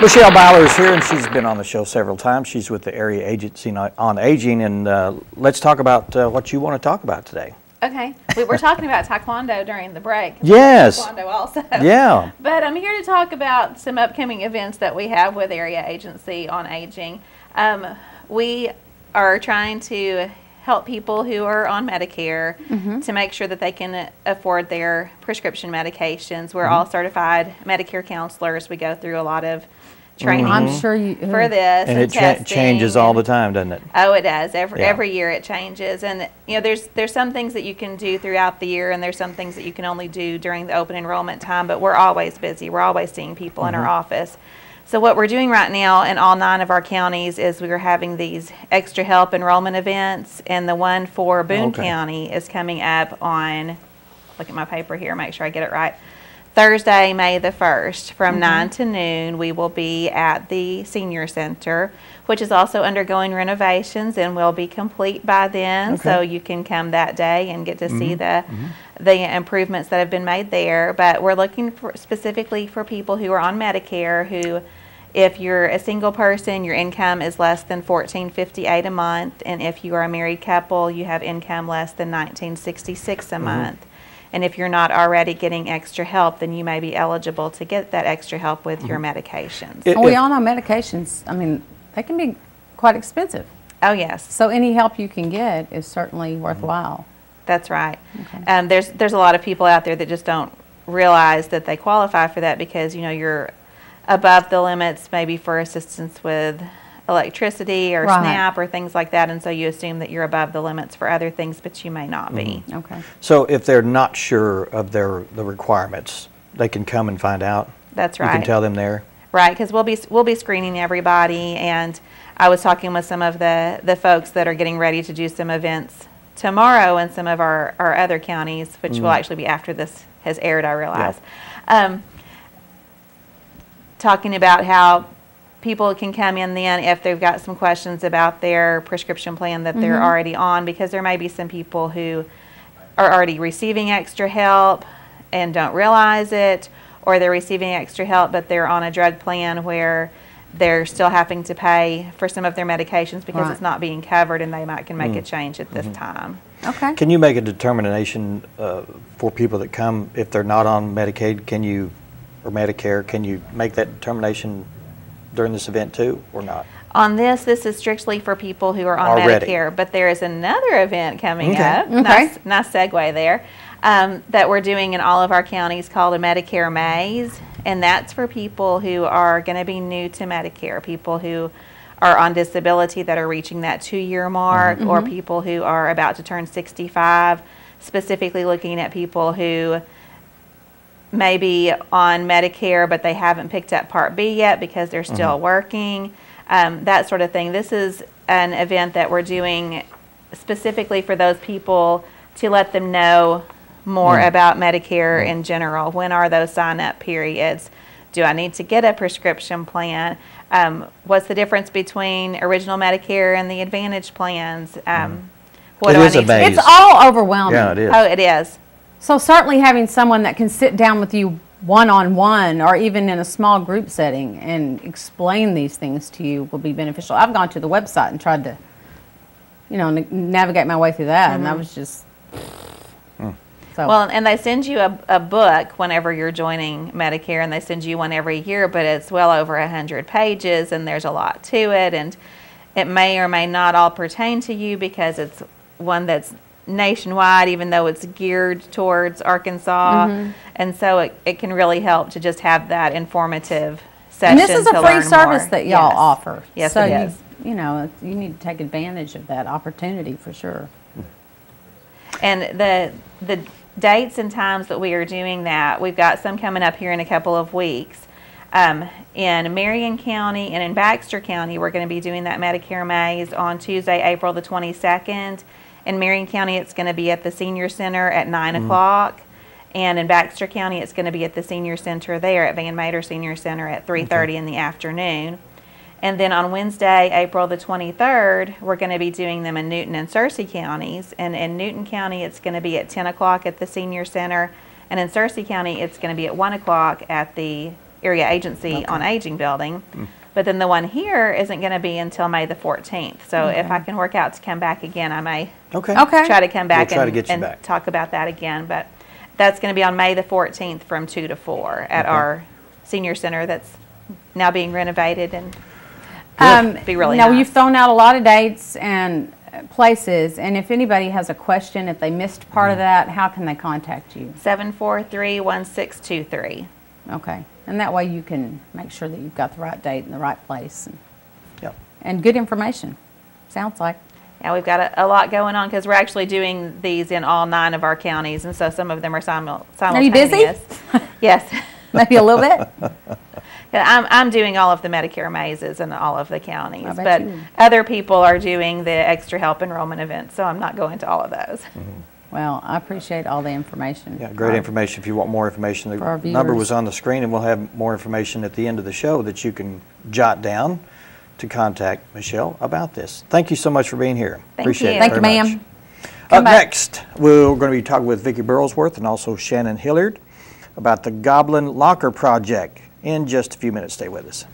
Michelle Byler is here, and she's been on the show several times. She's with the Area Agency on Aging, and let's talk about what you want to talk about today. Okay. We were talking about Taekwondo during the break. Yes. Taekwondo also. Yeah. But I'm here to talk about some upcoming events that we have with Area Agency on Aging. We are trying to help people who are on Medicare to make sure that they can afford their prescription medications. We're all certified Medicare counselors. We go through a lot of training I'm sure you for this, and it changes all the time, doesn't it? Oh, it does. Every year it changes, and you know there's some things that you can do throughout the year, and there's some things that you can only do during the open enrollment time. But we're always busy. We're always seeing people in our office. So what we're doing right now in all 9 of our counties is we're having these extra help enrollment events, and the one for Boone County is coming up on, look at my paper here, make sure I get it right, Thursday, May the 1st from 9 to noon. We will be at the Senior Center, which is also undergoing renovations and will be complete by then. So you can come that day and get to see the improvements that have been made there. But we're looking for specifically for people who are on Medicare who, if you're a single person, your income is less than $14.58 a month, and if you are a married couple, you have income less than $19.66 a month. And if you're not already getting extra help, then you may be eligible to get that extra help with your medications. We all know medications, I mean, they can be quite expensive. Oh, yes. So any help you can get is certainly worthwhile. That's right. There's a lot of people out there that just don't realize that they qualify for that because, you know, you're above the limits maybe for assistance with electricity or SNAP or things like that, and so you assume that you're above the limits for other things, but you may not be. Okay. So if they're not sure of the requirements, they can come and find out? That's right. You can tell them there? Right, because we'll be screening everybody, and I was talking with some of the folks that are getting ready to do some events tomorrow in some of our other counties, which will actually be after this has aired, I realize. Talking about how people can come in then if they've got some questions about their prescription plan that they're already on, because there may be some people who are already receiving extra help and don't realize it, or they're receiving extra help but they're on a drug plan where they're still having to pay for some of their medications because it's not being covered, and they can make a change at this time. Okay. Can you make a determination for people that come if they're not on Medicaid, or Medicare, can you make that determination during this event too, or not? On this is strictly for people who are on Medicare, but there is another event coming up. Nice segue there. That we're doing in all of our counties called a Medicare Maze, and that's for people who are going to be new to Medicare, people who are on disability that are reaching that 2-year mark, or people who are about to turn 65, specifically looking at people who may be on Medicare but they haven't picked up Part B yet because they're still working, that sort of thing. This is an event that we're doing specifically for those people to let them know more about Medicare in general. When are those sign-up periods? Do I need to get a prescription plan? What's the difference between original Medicare and the Advantage plans? What do I need to do? It's all overwhelming. Yeah, it is. Oh, it is. So certainly having someone that can sit down with you one-on-one or even in a small group setting and explain these things to you will be beneficial. I've gone to the website and tried to, navigate my way through that, and I was just... So. Well, and they send you a book whenever you're joining Medicare, and they send you one every year, but it's well over 100 pages, and there's a lot to it, and it may or may not all pertain to you because it's one that's nationwide, even though it's geared towards Arkansas, and so it can really help to just have that informative session. And this is a free service that y'all offer. Yes, so it is. You need to take advantage of that opportunity for sure. And the dates and times that we are doing that, we've got some coming up here in a couple of weeks. In Marion County and in Baxter County, we're going to be doing that Medicare Maze on Tuesday, April the 22nd. In Marion County, it's going to be at the Senior Center at 9 o'clock. And in Baxter County, it's going to be at the Senior Center there at Van Mater Senior Center at 3:30 in the afternoon. And then on Wednesday, April the 23rd, we're going to be doing them in Newton and Searcy counties. And in Newton County, it's going to be at 10 o'clock at the Senior Center. And in Searcy County, it's going to be at 1 o'clock at the area agency on aging building. But then the one here isn't going to be until May the 14th. So if I can work out to come back again, I may Okay. try to come back We'll try to and, get you and back. talk about that again. But that's going to be on May the 14th from 2 to 4 at our senior center that's now being renovated, and be really now nice. you've thrown out a lot of dates and places, and if anybody has a question, if they missed part of that, how can they contact you? 743-1623. Okay, and that way you can make sure that you've got the right date and the right place, Yep. and good information, sounds like. Yeah, we've got a lot going on because we're actually doing these in all 9 of our counties, and so some of them are simultaneous. Are you busy? Yes. Maybe a little bit? Yeah, I'm doing all of the Medicare mazes in all of the counties, I bet but you. other people are doing the extra help enrollment events, so I'm not going to all of those. Well, I appreciate all the information. Yeah, great information. If you want more information, the For our number viewers. was on the screen, and we'll have more information at the end of the show that you can jot down to contact Michelle about this. Thank you so much for being here. Thank Appreciate you. it Thank you, very much. ma'am. Up Come back. next, we're going to be talking with Vicki Burlsworth and also Shannon Hilliard about the Goblin Locker Project in just a few minutes. Stay with us.